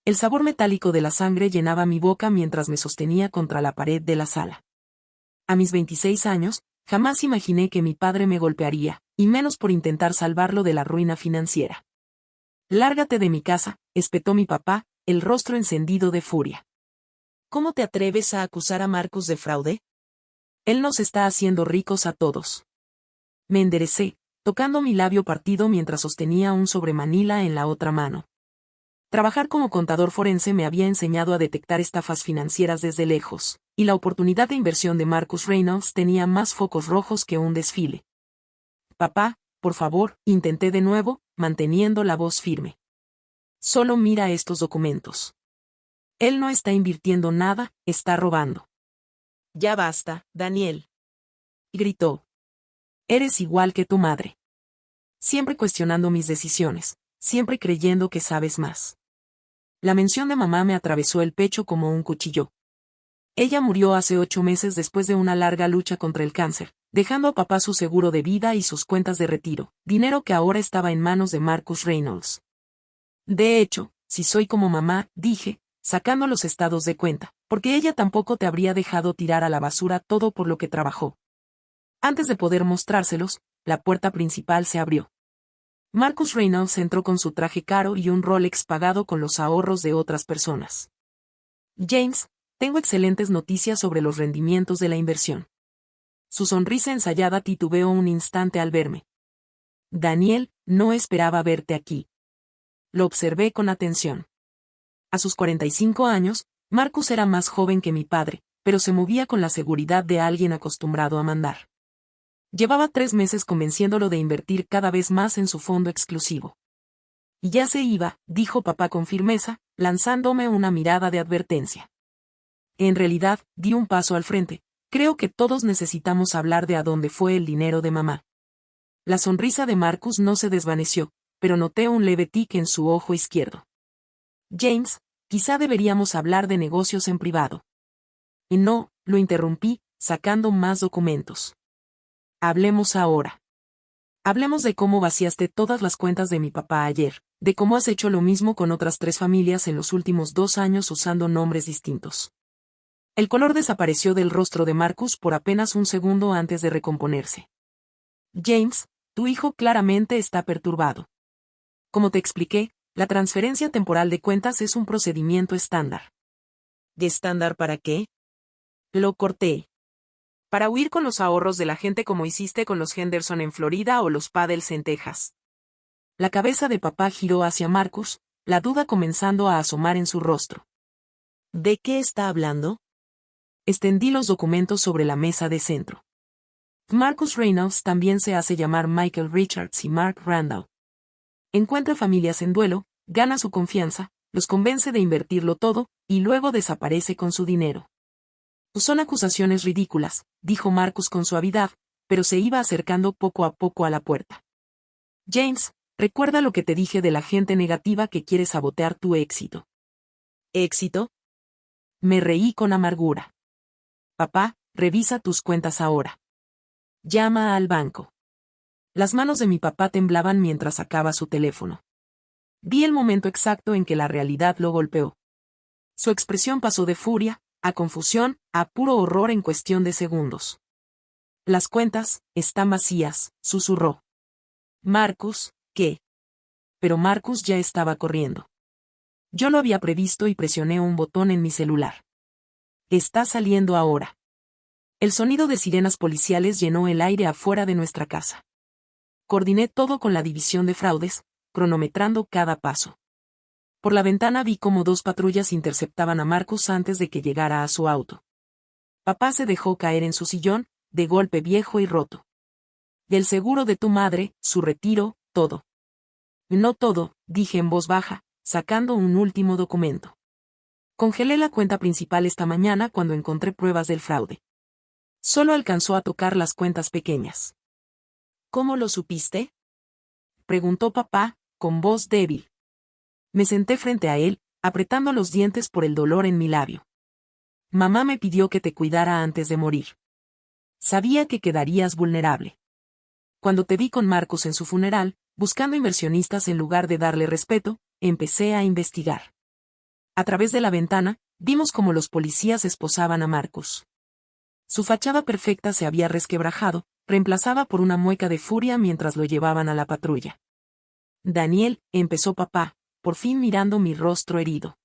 El sabor metálico de la sangre llenaba mi boca mientras me sostenía contra la pared de la sala. A mis 26 años, jamás imaginé que mi padre me golpearía, y menos por intentar salvarlo de la ruina financiera. «Lárgate de mi casa», espetó mi papá, el rostro encendido de furia. «¿Cómo te atreves a acusar a Marcus de fraude? Él nos está haciendo ricos a todos». Me enderecé, tocando mi labio partido mientras sostenía un sobremanila en la otra mano. Trabajar como contador forense me había enseñado a detectar estafas financieras desde lejos, y la oportunidad de inversión de Marcus Reynolds tenía más focos rojos que un desfile. «Papá, por favor», intenté de nuevo, manteniendo la voz firme. «Solo mira estos documentos. Él no está invirtiendo nada, está robando». «Ya basta, Daniel», gritó. «Eres igual que tu madre. Siempre cuestionando mis decisiones, siempre creyendo que sabes más». La mención de mamá me atravesó el pecho como un cuchillo. Ella murió hace 8 meses después de una larga lucha contra el cáncer, dejando a papá su seguro de vida y sus cuentas de retiro, dinero que ahora estaba en manos de Marcus Reynolds. «De hecho, si soy como mamá», dije, sacando los estados de cuenta, «porque ella tampoco te habría dejado tirar a la basura todo por lo que trabajó». Antes de poder mostrárselos, la puerta principal se abrió. Marcus Reynolds entró con su traje caro y un Rolex pagado con los ahorros de otras personas. «James, tengo excelentes noticias sobre los rendimientos de la inversión». Su sonrisa ensayada titubeó un instante al verme. «Daniel, no esperaba verte aquí». Lo observé con atención. A sus 45 años, Marcus era más joven que mi padre, pero se movía con la seguridad de alguien acostumbrado a mandar. Llevaba 3 meses convenciéndolo de invertir cada vez más en su fondo exclusivo. «Y ya se iba», dijo papá con firmeza, lanzándome una mirada de advertencia. En realidad, di un paso al frente. «Creo que todos necesitamos hablar de a dónde fue el dinero de mamá». La sonrisa de Marcus no se desvaneció, pero noté un leve tic en su ojo izquierdo. «James, quizá deberíamos hablar de negocios en privado». «Y no», lo interrumpí, sacando más documentos. «Hablemos ahora. Hablemos de cómo vaciaste todas las cuentas de mi papá ayer, de cómo has hecho lo mismo con otras 3 familias en los últimos 2 años usando nombres distintos». El color desapareció del rostro de Marcus por apenas un segundo antes de recomponerse. «James, tu hijo claramente está perturbado. Como te expliqué, la transferencia temporal de cuentas es un procedimiento estándar». «¿De estándar para qué?». Lo corté. «Para huir con los ahorros de la gente como hiciste con los Henderson en Florida o los Paddles en Texas». La cabeza de papá giró hacia Marcus, la duda comenzando a asomar en su rostro. «¿De qué está hablando?». Extendí los documentos sobre la mesa de centro. Marcus Reynolds también se hace llamar Michael Richards y Mark Randall. Encuentra familias en duelo, gana su confianza, los convence de invertirlo todo, y luego desaparece con su dinero. «Son acusaciones ridículas», dijo Marcus con suavidad, pero se iba acercando poco a poco a la puerta. «James, recuerda lo que te dije de la gente negativa que quiere sabotear tu éxito». «¿Éxito?». Me reí con amargura. «Papá, revisa tus cuentas ahora. Llama al banco». Las manos de mi papá temblaban mientras sacaba su teléfono. Vi el momento exacto en que la realidad lo golpeó. Su expresión pasó de furia, a confusión, a puro horror en cuestión de segundos. «Las cuentas están vacías», susurró. «Marcus, ¿qué?». Pero Marcus ya estaba corriendo. Yo lo había previsto y presioné un botón en mi celular. «Está saliendo ahora». El sonido de sirenas policiales llenó el aire afuera de nuestra casa. Coordiné todo con la división de fraudes, cronometrando cada paso. Por la ventana vi cómo 2 patrullas interceptaban a Marcus antes de que llegara a su auto. Papá se dejó caer en su sillón, de golpe viejo y roto. «Del seguro de tu madre, su retiro, todo». «No todo», dije en voz baja, sacando un último documento. «Congelé la cuenta principal esta mañana cuando encontré pruebas del fraude. Solo alcanzó a tocar las cuentas pequeñas». «¿Cómo lo supiste?», preguntó papá, con voz débil. Me senté frente a él, apretando los dientes por el dolor en mi labio. «Mamá me pidió que te cuidara antes de morir. Sabía que quedarías vulnerable. Cuando te vi con Marcus en su funeral, buscando inversionistas en lugar de darle respeto, empecé a investigar. A través de la ventana, vimos cómo los policías esposaban a Marcus. Su fachada perfecta se había resquebrajado, reemplazada por una mueca de furia mientras lo llevaban a la patrulla. Daniel, empezó papá, por fin mirando mi rostro herido.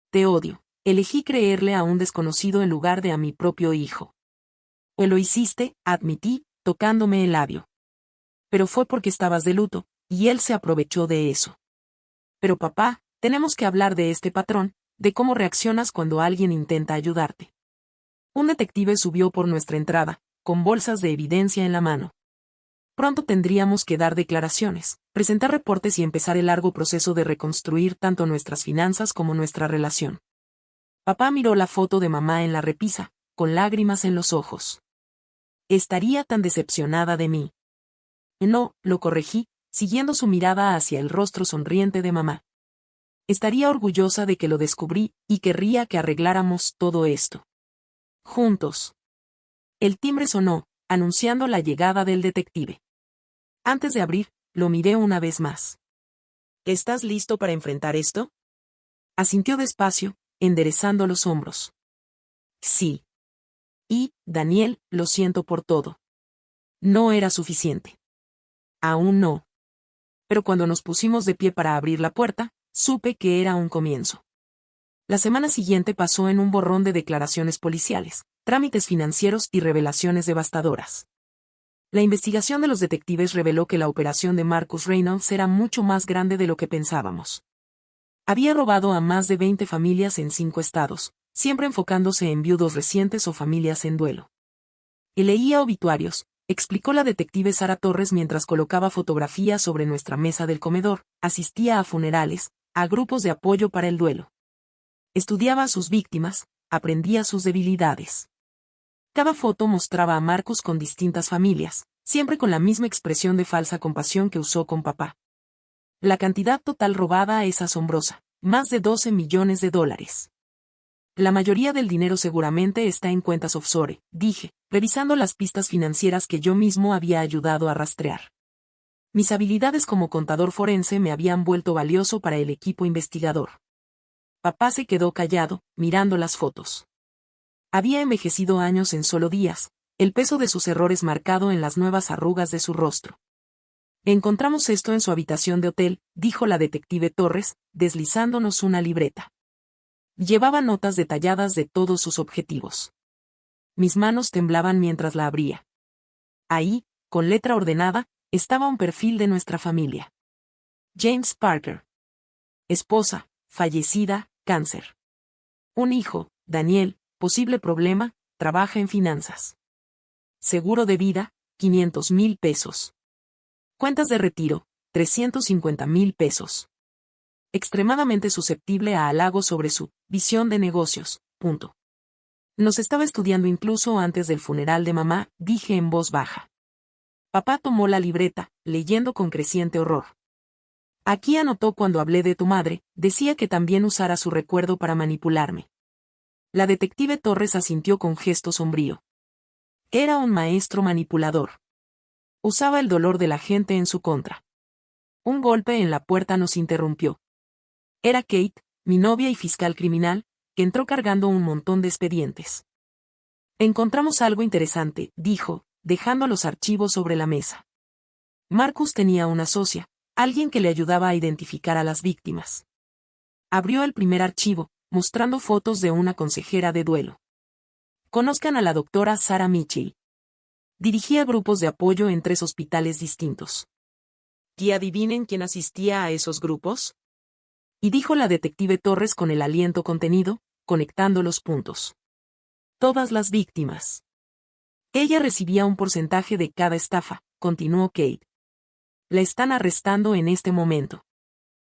Te odio. Elegí creerle a un desconocido en lugar de a mi propio hijo. Pues lo hiciste, admití, tocándome el labio. Pero fue porque estabas de luto, y él se aprovechó de eso. Pero papá, tenemos que hablar de este patrón, de cómo reaccionas cuando alguien intenta ayudarte. Un detective subió por nuestra entrada, con bolsas de evidencia en la mano. Pronto tendríamos que dar declaraciones, presentar reportes y empezar el largo proceso de reconstruir tanto nuestras finanzas como nuestra relación. Papá miró la foto de mamá en la repisa, con lágrimas en los ojos. Estaría tan decepcionada de mí. No, lo corregí, siguiendo su mirada hacia el rostro sonriente de mamá. Estaría orgullosa de que lo descubrí, y querría que arregláramos todo esto. Juntos. El timbre sonó, anunciando la llegada del detective. Antes de abrir, lo miré una vez más. ¿Estás listo para enfrentar esto? Asintió despacio, enderezando los hombros. Sí. Y, Daniel, lo siento por todo. No era suficiente. Aún no. Pero cuando nos pusimos de pie para abrir la puerta, supe que era un comienzo. La semana siguiente pasó en un borrón de declaraciones policiales, trámites financieros y revelaciones devastadoras. La investigación de los detectives reveló que la operación de Marcus Reynolds era mucho más grande de lo que pensábamos. Había robado a más de 20 familias en 5 estados, siempre enfocándose en viudos recientes o familias en duelo. Y leía obituarios, explicó la detective Sara Torres mientras colocaba fotografías sobre nuestra mesa del comedor, asistía a funerales, a grupos de apoyo para el duelo. Estudiaba a sus víctimas, aprendía sus debilidades. Cada foto mostraba a Marcus con distintas familias, siempre con la misma expresión de falsa compasión que usó con papá. La cantidad total robada es asombrosa, más de $12 millones. La mayoría del dinero seguramente está en cuentas offshore, dije, revisando las pistas financieras que yo mismo había ayudado a rastrear. Mis habilidades como contador forense me habían vuelto valioso para el equipo investigador. Papá se quedó callado, mirando las fotos. Había envejecido años en solo días, el peso de sus errores marcado en las nuevas arrugas de su rostro. Encontramos esto en su habitación de hotel, dijo la detective Torres, deslizándonos una libreta. Llevaba notas detalladas de todos sus objetivos. Mis manos temblaban mientras la abría. Ahí, con letra ordenada, estaba un perfil de nuestra familia. James Parker. Esposa, fallecida, cáncer. Un hijo, Daniel, posible problema, trabaja en finanzas. Seguro de vida, 500,000 pesos. Cuentas de retiro, 350,000 pesos. Extremadamente susceptible a halagos sobre su visión de negocios. Nos estaba estudiando incluso antes del funeral de mamá, dije en voz baja. Papá tomó la libreta, leyendo con creciente horror. Aquí anotó cuando hablé de tu madre, decía que también usara su recuerdo para manipularme. La detective Torres asintió con gesto sombrío. Era un maestro manipulador. Usaba el dolor de la gente en su contra. Un golpe en la puerta nos interrumpió. Era Kate, mi novia y fiscal criminal, que entró cargando un montón de expedientes. Encontramos algo interesante, dijo, dejando los archivos sobre la mesa. Marcus tenía una socia, alguien que le ayudaba a identificar a las víctimas. Abrió el primer archivo, mostrando fotos de una consejera de duelo. Conozcan a la doctora Sarah Mitchell. Dirigía grupos de apoyo en 3 hospitales distintos. ¿Y adivinen quién asistía a esos grupos? Y dijo la detective Torres con el aliento contenido, conectando los puntos. Todas las víctimas. Ella recibía un porcentaje de cada estafa, continuó Kate. La están arrestando en este momento.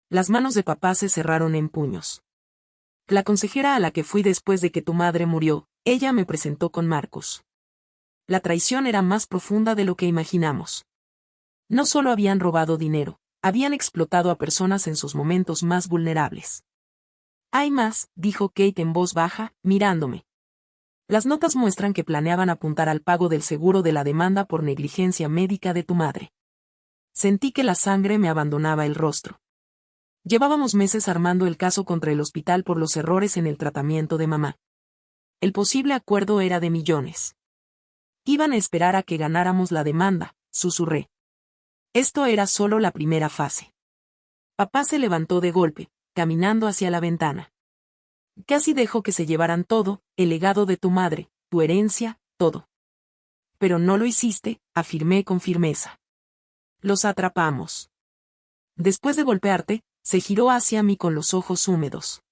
Las manos de papá se cerraron en puños. La consejera a la que fui después de que tu madre murió, ella me presentó con Marcus. La traición era más profunda de lo que imaginamos. No solo habían robado dinero, habían explotado a personas en sus momentos más vulnerables. Hay más, dijo Kate en voz baja, mirándome. Las notas muestran que planeaban apuntar al pago del seguro de la demanda por negligencia médica de tu madre. Sentí que la sangre me abandonaba el rostro. Llevábamos meses armando el caso contra el hospital por los errores en el tratamiento de mamá. El posible acuerdo era de millones. Iban a esperar a que ganáramos la demanda, susurré. Esto era solo la primera fase. Papá se levantó de golpe, caminando hacia la ventana. Casi dejó que se llevaran todo, el legado de tu madre, tu herencia, todo. Pero no lo hiciste, afirmé con firmeza. Los atrapamos. Después de golpearte, se giró hacia mí con los ojos húmedos.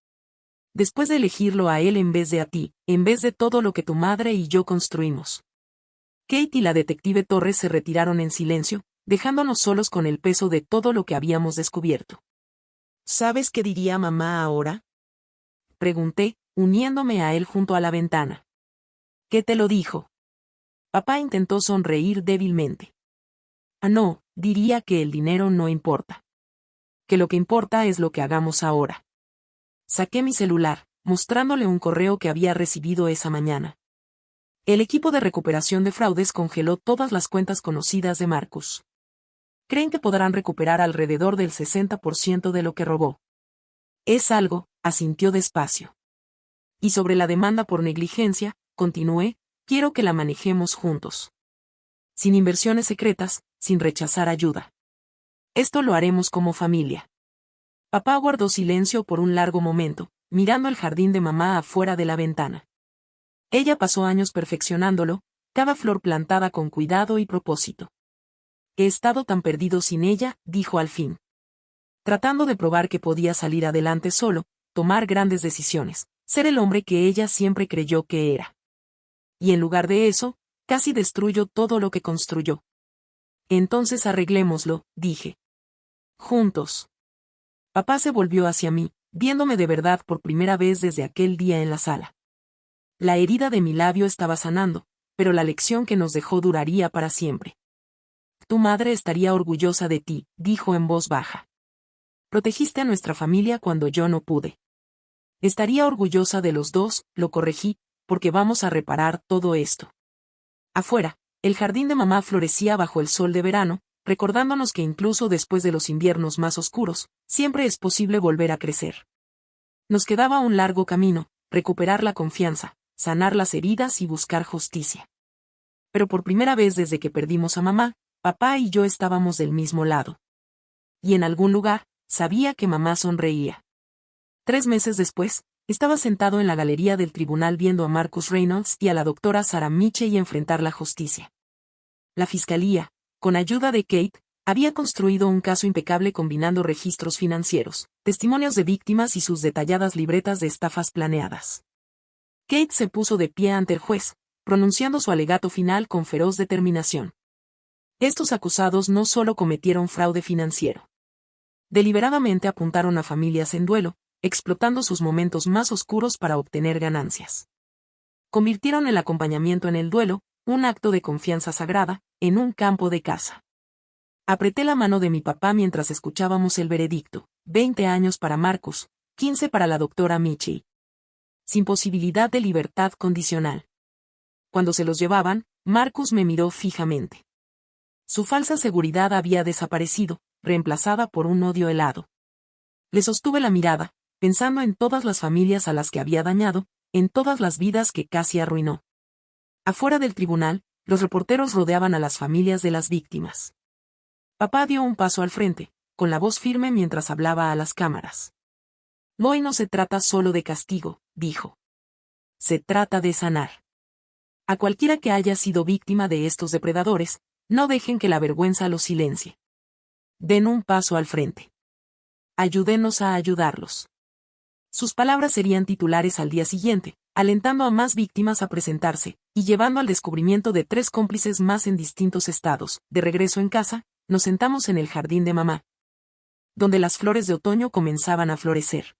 Después de elegirlo a él en vez de a ti, en vez de todo lo que tu madre y yo construimos. Kate y la detective Torres se retiraron en silencio, dejándonos solos con el peso de todo lo que habíamos descubierto. ¿Sabes qué diría mamá ahora? Pregunté, uniéndome a él junto a la ventana. ¿Qué te lo dijo? Papá intentó sonreír débilmente. Ah, no, diría que el dinero no importa. Que lo que importa es lo que hagamos ahora. Saqué mi celular, mostrándole un correo que había recibido esa mañana. El equipo de recuperación de fraudes congeló todas las cuentas conocidas de Marcus. Creen que podrán recuperar alrededor del 60% de lo que robó. Es algo, asintió despacio. Y sobre la demanda por negligencia, continué, quiero que la manejemos juntos. Sin inversiones secretas, sin rechazar ayuda. Esto lo haremos como familia. Papá guardó silencio por un largo momento, mirando el jardín de mamá afuera de la ventana. Ella pasó años perfeccionándolo, cada flor plantada con cuidado y propósito. He estado tan perdido sin ella, dijo al fin. Tratando de probar que podía salir adelante solo, tomar grandes decisiones, ser el hombre que ella siempre creyó que era. Y en lugar de eso, casi destruyó todo lo que construyó. Entonces arreglémoslo, dije. Juntos. Papá se volvió hacia mí, viéndome de verdad por primera vez desde aquel día en la sala. La herida de mi labio estaba sanando, pero la lección que nos dejó duraría para siempre. Tu madre estaría orgullosa de ti, dijo en voz baja. Protegiste a nuestra familia cuando yo no pude. Estaría orgullosa de los dos, lo corregí, porque vamos a reparar todo esto. Afuera, el jardín de mamá florecía bajo el sol de verano, recordándonos que incluso después de los inviernos más oscuros, siempre es posible volver a crecer. Nos quedaba un largo camino, recuperar la confianza, sanar las heridas y buscar justicia. Pero por primera vez desde que perdimos a mamá, papá y yo estábamos del mismo lado. Y en algún lugar, sabía que mamá sonreía. 3 meses después, estaba sentado en la galería del tribunal viendo a Marcus Reynolds y a la doctora Sarah Mitchell enfrentar la justicia. La fiscalía, con ayuda de Kate, había construido un caso impecable combinando registros financieros, testimonios de víctimas y sus detalladas libretas de estafas planeadas. Kate se puso de pie ante el juez, pronunciando su alegato final con feroz determinación. Estos acusados no solo cometieron fraude financiero. Deliberadamente apuntaron a familias en duelo, explotando sus momentos más oscuros para obtener ganancias. Convirtieron el acompañamiento en el duelo, un acto de confianza sagrada, en un campo de caza. Apreté la mano de mi papá mientras escuchábamos el veredicto, 20 años para Marcus, 15 para la doctora Mitchell. Sin posibilidad de libertad condicional. Cuando se los llevaban, Marcus me miró fijamente. Su falsa seguridad había desaparecido, reemplazada por un odio helado. Le sostuve la mirada, pensando en todas las familias a las que había dañado, en todas las vidas que casi arruinó. Afuera del tribunal, los reporteros rodeaban a las familias de las víctimas. Papá dio un paso al frente, con la voz firme mientras hablaba a las cámaras. Hoy no se trata solo de castigo, dijo. Se trata de sanar. A cualquiera que haya sido víctima de estos depredadores, no dejen que la vergüenza los silencie. Den un paso al frente. Ayúdenos a ayudarlos. Sus palabras serían titulares al día siguiente, alentando a más víctimas a presentarse, y llevando al descubrimiento de 3 cómplices más en distintos estados. De regreso en casa, nos sentamos en el jardín de mamá, donde las flores de otoño comenzaban a florecer.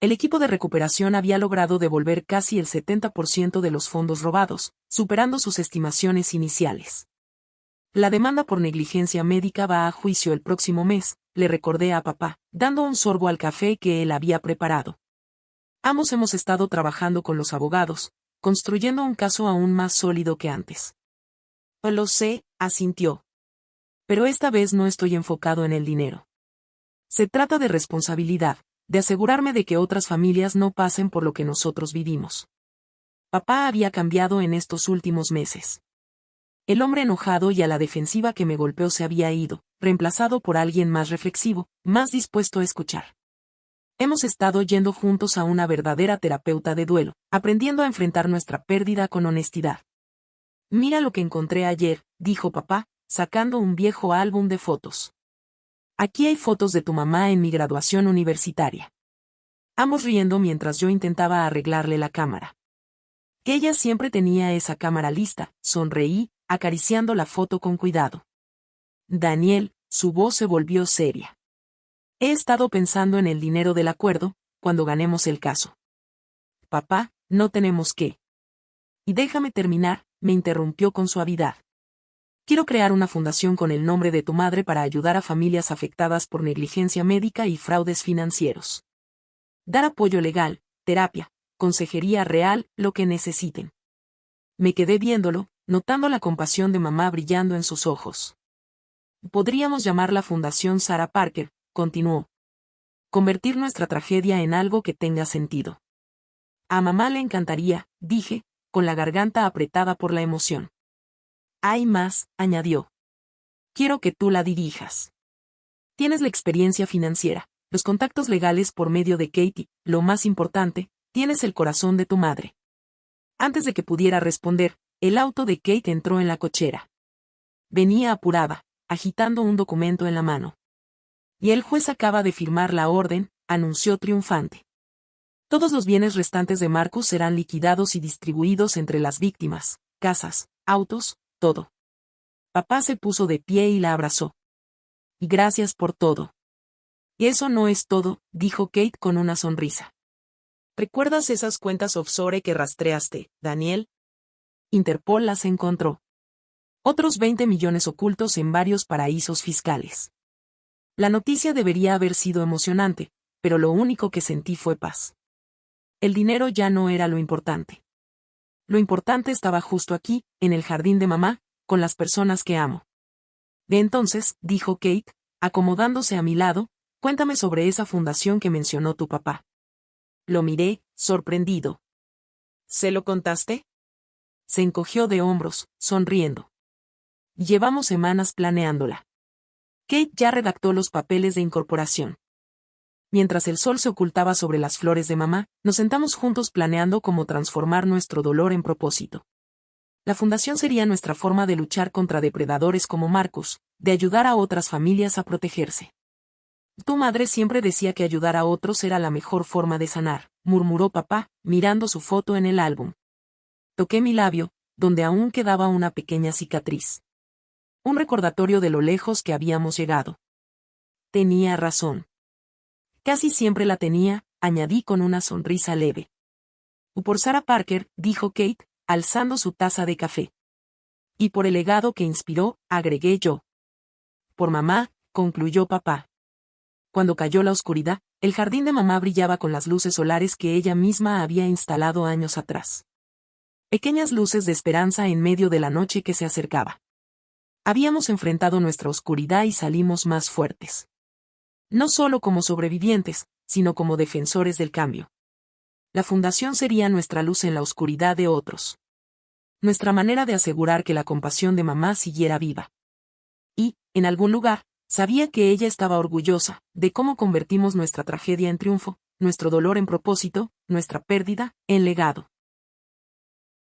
El equipo de recuperación había logrado devolver casi el 70% de los fondos robados, superando sus estimaciones iniciales. La demanda por negligencia médica va a juicio el próximo mes, le recordé a papá, dando un sorbo al café que él había preparado. Ambos hemos estado trabajando con los abogados, construyendo un caso aún más sólido que antes. Lo sé, asintió. Pero esta vez no estoy enfocado en el dinero. Se trata de responsabilidad, de asegurarme de que otras familias no pasen por lo que nosotros vivimos. Papá había cambiado en estos últimos meses. El hombre enojado y a la defensiva que me golpeó se había ido, reemplazado por alguien más reflexivo, más dispuesto a escuchar. Hemos estado yendo juntos a una verdadera terapeuta de duelo, aprendiendo a enfrentar nuestra pérdida con honestidad. Mira lo que encontré ayer, dijo papá, sacando un viejo álbum de fotos. Aquí hay fotos de tu mamá en mi graduación universitaria. Ambos riendo mientras yo intentaba arreglarle la cámara. Que ella siempre tenía esa cámara lista, sonreí, acariciando la foto con cuidado. Daniel, su voz se volvió seria. He estado pensando en el dinero del acuerdo, cuando ganemos el caso. Papá, no tenemos que. Y déjame terminar, me interrumpió con suavidad. Quiero crear una fundación con el nombre de tu madre para ayudar a familias afectadas por negligencia médica y fraudes financieros. Dar apoyo legal, terapia, consejería real, lo que necesiten. Me quedé viéndolo, notando la compasión de mamá brillando en sus ojos. Podríamos llamar la Fundación Sarah Parker, continuó. Convertir nuestra tragedia en algo que tenga sentido. A mamá le encantaría, dije, con la garganta apretada por la emoción. Hay más, añadió. Quiero que tú la dirijas. Tienes la experiencia financiera, los contactos legales por medio de Katie, lo más importante, tienes el corazón de tu madre. Antes de que pudiera responder, el auto de Kate entró en la cochera. Venía apurada, agitando un documento en la mano. Y el juez acaba de firmar la orden, anunció triunfante. Todos los bienes restantes de Marcus serán liquidados y distribuidos entre las víctimas, casas, autos, todo. Papá se puso de pie y la abrazó. Y gracias por todo. Y eso no es todo, dijo Kate con una sonrisa. ¿Recuerdas esas cuentas offshore que rastreaste, Daniel? Interpol las encontró. Otros 20 millones ocultos en varios paraísos fiscales. La noticia debería haber sido emocionante, pero lo único que sentí fue paz. El dinero ya no era lo importante. Lo importante estaba justo aquí, en el jardín de mamá, con las personas que amo. De entonces, dijo Kate, acomodándose a mi lado, cuéntame sobre esa fundación que mencionó tu papá. Lo miré, sorprendido. ¿Se lo contaste? Se encogió de hombros, sonriendo. Llevamos semanas planeándola. Kate ya redactó los papeles de incorporación. Mientras el sol se ocultaba sobre las flores de mamá, nos sentamos juntos planeando cómo transformar nuestro dolor en propósito. La fundación sería nuestra forma de luchar contra depredadores como Marcus, de ayudar a otras familias a protegerse. Tu madre siempre decía que ayudar a otros era la mejor forma de sanar, murmuró papá, mirando su foto en el álbum. Toqué mi labio, donde aún quedaba una pequeña cicatriz. Un recordatorio de lo lejos que habíamos llegado. Tenía razón. Casi siempre la tenía, añadí con una sonrisa leve. Por Sarah Parker, dijo Kate, alzando su taza de café. Y por el legado que inspiró, agregué yo. Por mamá, concluyó papá. Cuando cayó la oscuridad, el jardín de mamá brillaba con las luces solares que ella misma había instalado años atrás. Pequeñas luces de esperanza en medio de la noche que se acercaba. Habíamos enfrentado nuestra oscuridad y salimos más fuertes. No solo como sobrevivientes, sino como defensores del cambio. La fundación sería nuestra luz en la oscuridad de otros. Nuestra manera de asegurar que la compasión de mamá siguiera viva. Y, en algún lugar, sabía que ella estaba orgullosa de cómo convertimos nuestra tragedia en triunfo, nuestro dolor en propósito, nuestra pérdida en legado.